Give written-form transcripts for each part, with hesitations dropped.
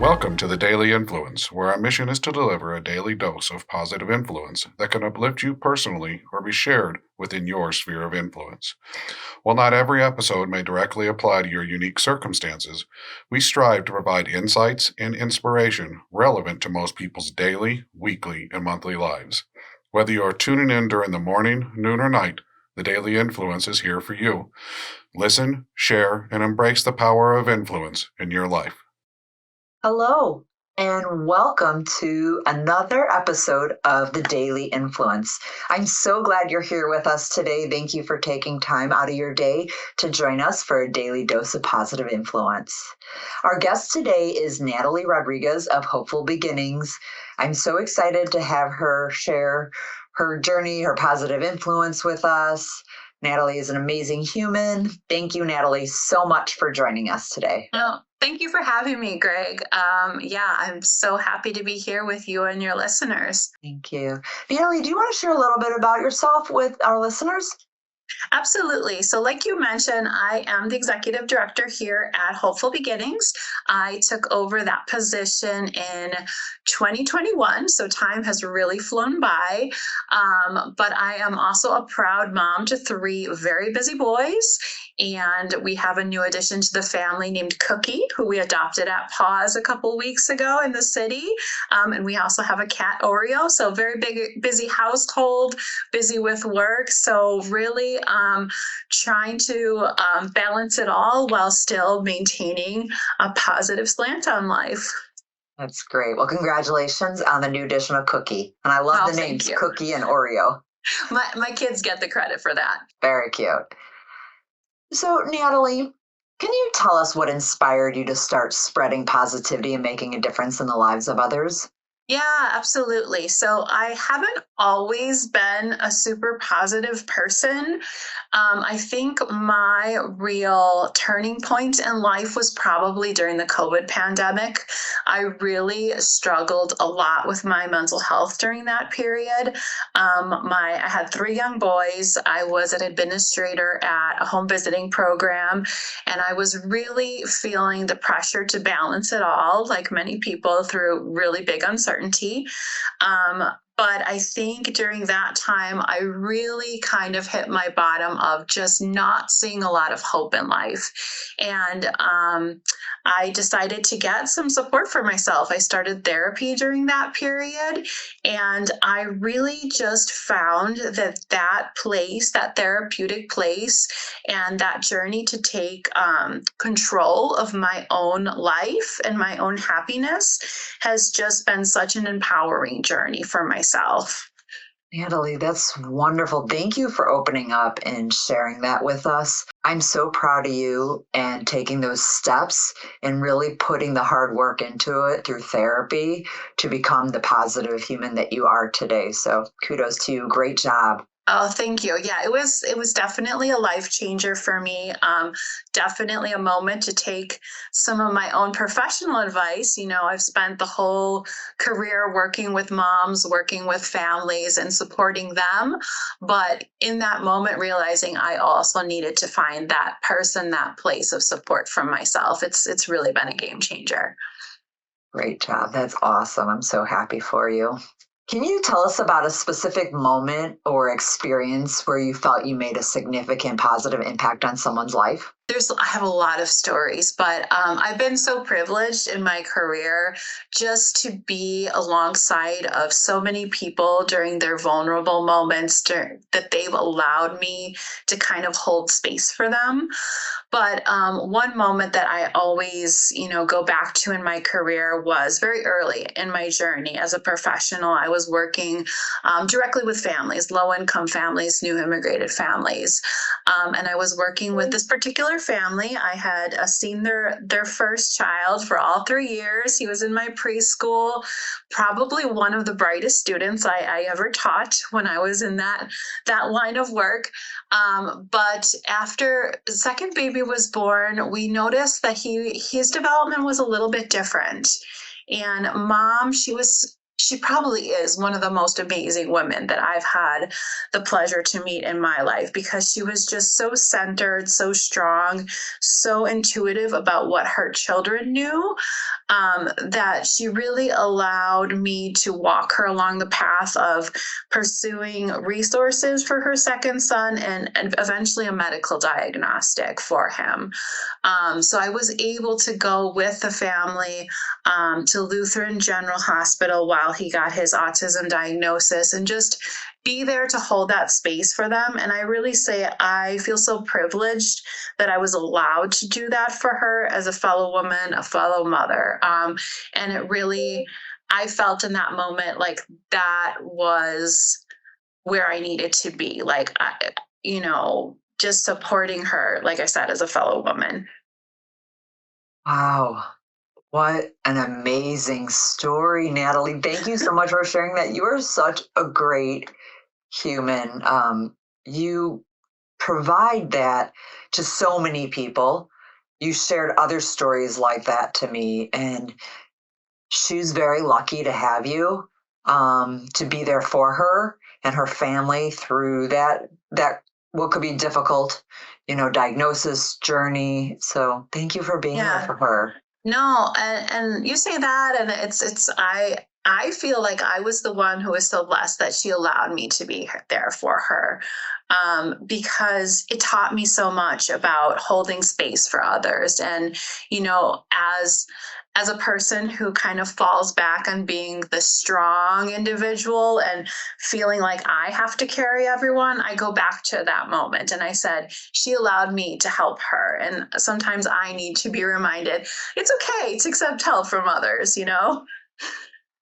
Welcome to the Daily Influence, where our mission is to deliver a daily dose of positive influence that can uplift you personally or be shared within your sphere of influence. While not every episode may directly apply to your unique circumstances, we strive to provide insights and inspiration relevant to most people's daily, weekly, and monthly lives. Whether you are tuning in during the morning, noon, or night, the Daily Influence is here for you. Listen, share, and embrace the power of influence in your life. Hello, and welcome to another episode of the Daily Influence. I'm so glad you're here with us today. Thank you for taking time out of your day to join us for a daily dose of positive influence. Our guest today is Natalie Rodriguez of Hopeful Beginnings. I'm so excited to have her share her journey, her positive influence with us. Natalie is an amazing human. Thank you, Natalie, so much for joining us today. Thank you for having me, Greg. I'm so happy to be here with you and your listeners. Thank you. Natalie, do you want to share a little bit about yourself with our listeners? Absolutely. So like you mentioned, I am the executive director here at Hopeful Beginnings. I took over that position in 2021, so time has really flown by. But I am also a proud mom to 3 very busy boys. And we have a new addition to the family named Cookie, who we adopted at Paws a couple weeks ago in the city. And we also have a cat, Oreo. So very big, busy household, busy with work. So really trying to balance it all while still maintaining a positive slant on life. That's great. Well, congratulations on the new addition of Cookie. And I love the names Cookie and Oreo. My kids get the credit for that. Very cute. So, Natalie, can you tell us what inspired you to start spreading positivity and making a difference in the lives of others? Yeah, absolutely. So I haven't always been a super positive person. I think my real turning point in life was probably during the COVID pandemic. I really struggled a lot with my mental health during that period. I had 3 young boys. I was an administrator at a home visiting program, and I was really feeling the pressure to balance it all, like many people, through really big uncertainty. But I think during that time, I really kind of hit my bottom of just not seeing a lot of hope in life. And I decided to get some support for myself. I started therapy during that period. And I really just found that place, that therapeutic place, and that journey to take control of my own life and my own happiness has just been such an empowering journey for myself. Natalie, that's wonderful. Thank you for opening up and sharing that with us. I'm so proud of you and taking those steps and really putting the hard work into it through therapy to become the positive human that you are today. So kudos to you. Great job. Oh, thank you. Yeah, it was definitely a life changer for me. Definitely a moment to take some of my own professional advice. You know, I've spent the whole career working with moms, working with families and supporting them. But in that moment, realizing I also needed to find that person, that place of support from myself. It's really been a game changer. Great job. That's awesome. I'm so happy for you. Can you tell us about a specific moment or experience where you felt you made a significant positive impact on someone's life? I have a lot of stories, but I've been so privileged in my career just to be alongside of so many people during their vulnerable moments that they've allowed me to kind of hold space for them. But one moment that I always, go back to in my career was very early in my journey as a professional. I was working directly with families, low-income families, new immigrated families. And I was working with this particular family. I had seen their first child for all 3 years. He was in my preschool, probably one of the brightest students I ever taught when I was in that line of work. But after the second baby was born, we noticed that his development was a little bit different. And mom, she probably is one of the most amazing women that I've had the pleasure to meet in my life, because she was just so centered, so strong, so intuitive about what her children knew. that she really allowed me to walk her along the path of pursuing resources for her second son and eventually a medical diagnostic for him. So I was able to go with the family to Lutheran General Hospital while he got his autism diagnosis and just be there to hold that space for them. And I really say I feel so privileged that I was allowed to do that for her as a fellow woman, a fellow mother. And it really, I felt in that moment like that was where I needed to be. Like, just supporting her, like I said, as a fellow woman. Wow. What an amazing story, Natalie. Thank you so much for sharing that. You are such a great human. You provide that to so many people. You shared other stories like that to me, and she's very lucky to have you, to be there for her and her family through that what could be difficult, diagnosis journey. So thank you for being there for her. No, and you say that, and I feel like I was the one who was so blessed that she allowed me to be there for her, because it taught me so much about holding space for others. And as a person who kind of falls back on being the strong individual and feeling like I have to carry everyone, I go back to that moment and I said, she allowed me to help her. And sometimes I need to be reminded it's okay to accept help from others,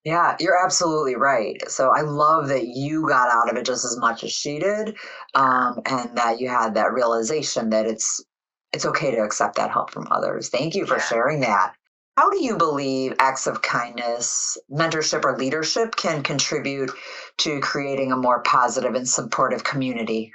Yeah, you're absolutely right. So I love that you got out of it just as much as she did, and that you had that realization that it's okay to accept that help from others. Thank you for sharing that. How do you believe acts of kindness, mentorship, or leadership can contribute to creating a more positive and supportive community?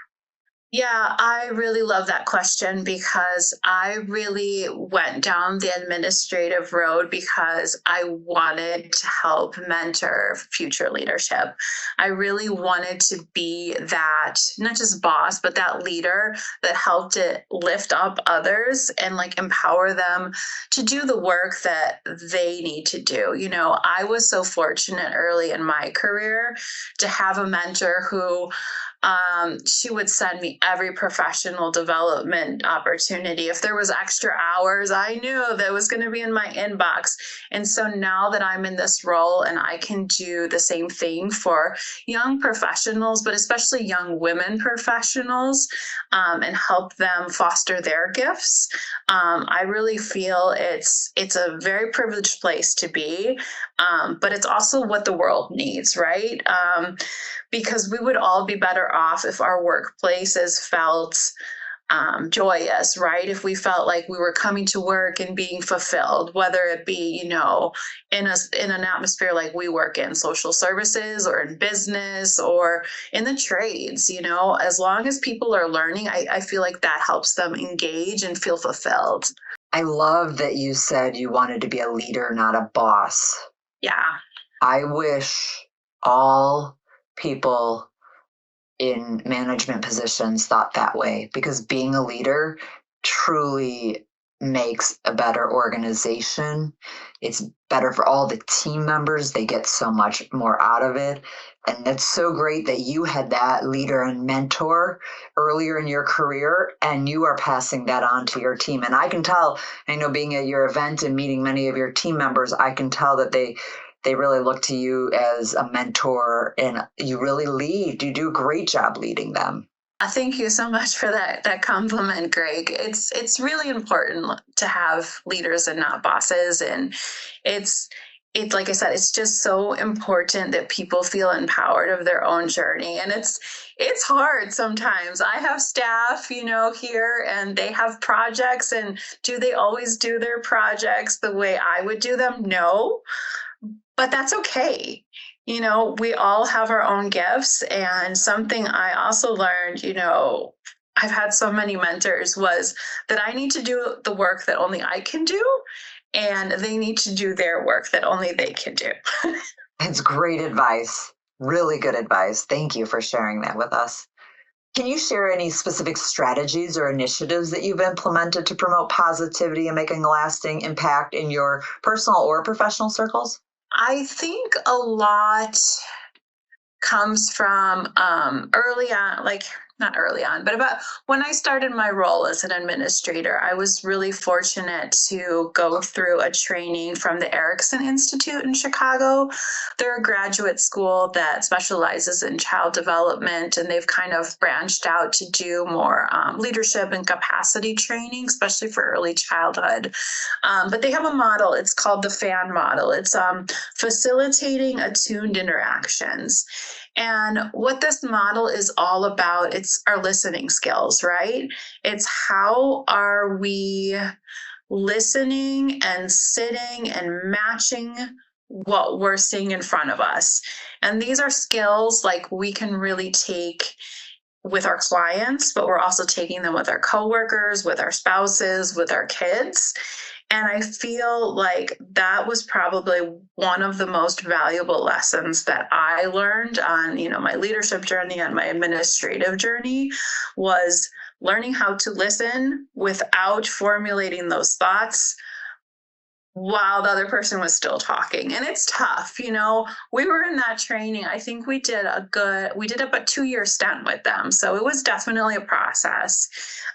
Yeah, I really love that question because I really went down the administrative road because I wanted to help mentor future leadership. I really wanted to be that, not just boss, but that leader that helped it lift up others and like empower them to do the work that they need to do. I was so fortunate early in my career to have a mentor who she would send me every professional development opportunity. If there was extra hours, I knew that was going to be in my inbox. And so now that I'm in this role and I can do the same thing for young professionals, but especially young women professionals, and help them foster their gifts, I really feel it's a very privileged place to be, but it's also what the world needs, right? Because we would all be better off if our workplaces felt joyous, right? If we felt like we were coming to work and being fulfilled, whether it be, in an atmosphere like we work in social services or in business or in the trades, as long as people are learning, I feel like that helps them engage and feel fulfilled. I love that you said you wanted to be a leader, not a boss. Yeah. I wish all people in management positions thought that way, because being a leader truly makes a better organization. It's better for all the team members. They get so much more out of it. And it's so great that you had that leader and mentor earlier in your career, and you are passing that on to your team. And I can tell, I know being at your event and meeting many of your team members, I can tell that they really look to you as a mentor, and you really lead. You do a great job leading them. Thank you so much for that compliment, Greg. It's really important to have leaders and not bosses, and it's like I said, it's just so important that people feel empowered of their own journey. And it's hard sometimes. I have staff, here, and they have projects, and do they always do their projects the way I would do them? No. But that's okay. We all have our own gifts. And something I also learned, I've had so many mentors, was that I need to do the work that only I can do, and they need to do their work that only they can do. That's great advice. Really good advice. Thank you for sharing that with us. Can you share any specific strategies or initiatives that you've implemented to promote positivity and making a lasting impact in your personal or professional circles? I think a lot comes from early on, like not early on, but about when I started my role as an administrator, I was really fortunate to go through a training from the Erickson Institute in Chicago. They're a graduate school that specializes in child development, and they've kind of branched out to do more leadership and capacity training, especially for early childhood. But they have a model, it's called the FAN model. It's facilitating attuned interactions. And what this model is all about, it's our listening skills, right? It's how are we listening and sitting and matching what we're seeing in front of us. And these are skills like we can really take with our clients, but we're also taking them with our coworkers, with our spouses, with our kids. And I feel like that was probably one of the most valuable lessons that I learned on, my leadership journey and my administrative journey was learning how to listen without formulating those thoughts while the other person was still talking. And it's tough. We were in that training. I think we did a 2-year stint with them. So it was definitely a process.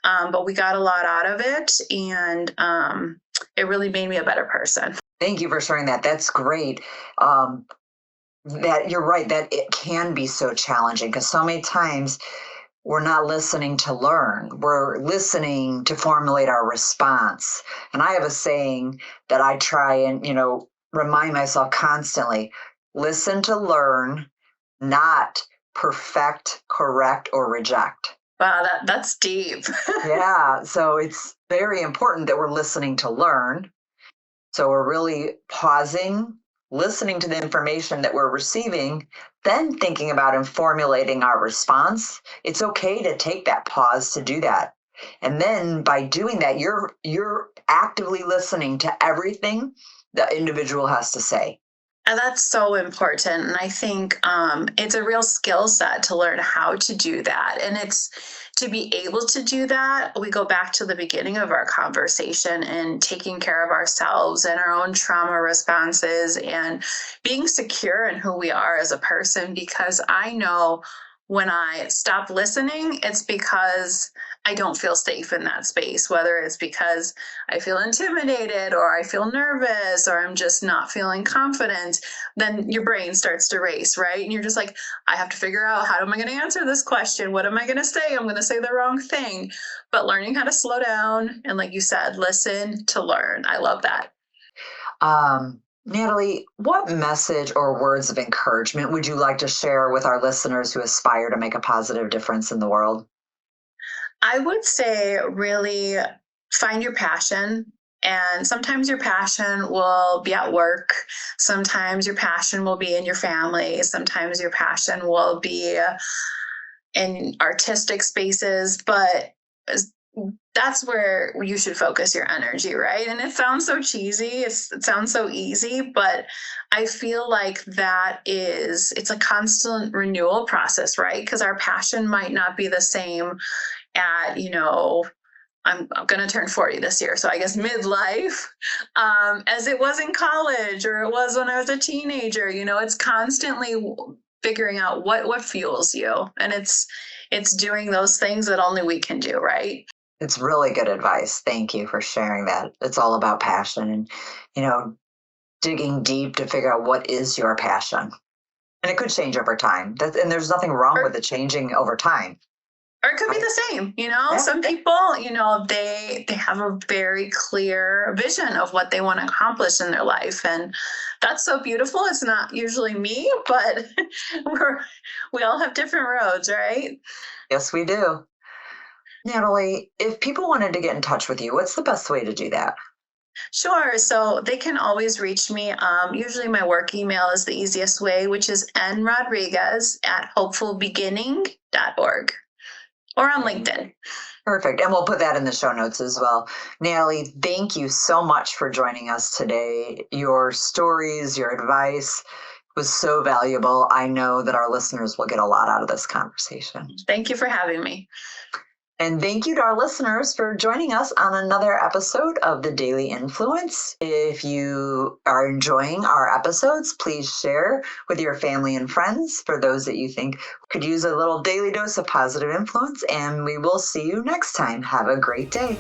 But we got a lot out of it. And it really made me a better person. Thank you for sharing that. That's great. That you're right, that it can be so challenging because so many times we're not listening to learn. We're listening to formulate our response. And I have a saying that I try and, remind myself constantly, listen to learn, not perfect, correct, or reject. Wow, that's deep. Yeah. So it's very important that we're listening to learn. So we're really pausing, listening to the information that we're receiving, then thinking about and formulating our response. It's okay to take that pause to do that. And then by doing that, you're actively listening to everything the individual has to say. And that's so important. And I think it's a real skill set to learn how to do that. And it's to be able to do that. We go back to the beginning of our conversation and taking care of ourselves and our own trauma responses and being secure in who we are as a person. Because I know when I stop listening, it's because I don't feel safe in that space, whether it's because I feel intimidated or I feel nervous or I'm just not feeling confident, then your brain starts to race, right? And you're just like, I have to figure out, how am I going to answer this question? What am I going to say? I'm going to say the wrong thing. But learning how to slow down and, like you said, listen to learn. I love that. Natalie, what message or words of encouragement would you like to share with our listeners who aspire to make a positive difference in the world? I would say really find your passion. And sometimes your passion will be at work. Sometimes your passion will be in your family. Sometimes your passion will be in artistic spaces. But that's where you should focus your energy, right? And it sounds so cheesy. It sounds so easy, but I feel like it's a constant renewal process, right? Because our passion might not be the same at, I'm going to turn 40 this year. So I guess midlife, as it was in college or it was when I was a teenager. It's constantly figuring out what fuels you. And it's doing those things that only we can do, right? It's really good advice. Thank you for sharing that. It's all about passion and, digging deep to figure out what is your passion. And it could change over time. And there's nothing wrong with it changing over time. Or it could be the same, Yeah. Some people, they have a very clear vision of what they want to accomplish in their life. And that's so beautiful. It's not usually me, but we all have different roads, right? Yes, we do. Natalie, if people wanted to get in touch with you, what's the best way to do that? Sure. So they can always reach me. Usually my work email is the easiest way, which is nrodriguez@hopefulbeginning.org. Or on LinkedIn. Perfect. And we'll put that in the show notes as well. Natalie, thank you so much for joining us today. Your stories, your advice was so valuable. I know that our listeners will get a lot out of this conversation. Thank you for having me. And thank you to our listeners for joining us on another episode of The Daily Influence. If you are enjoying our episodes, please share with your family and friends for those that you think could use a little daily dose of positive influence. And we will see you next time. Have a great day.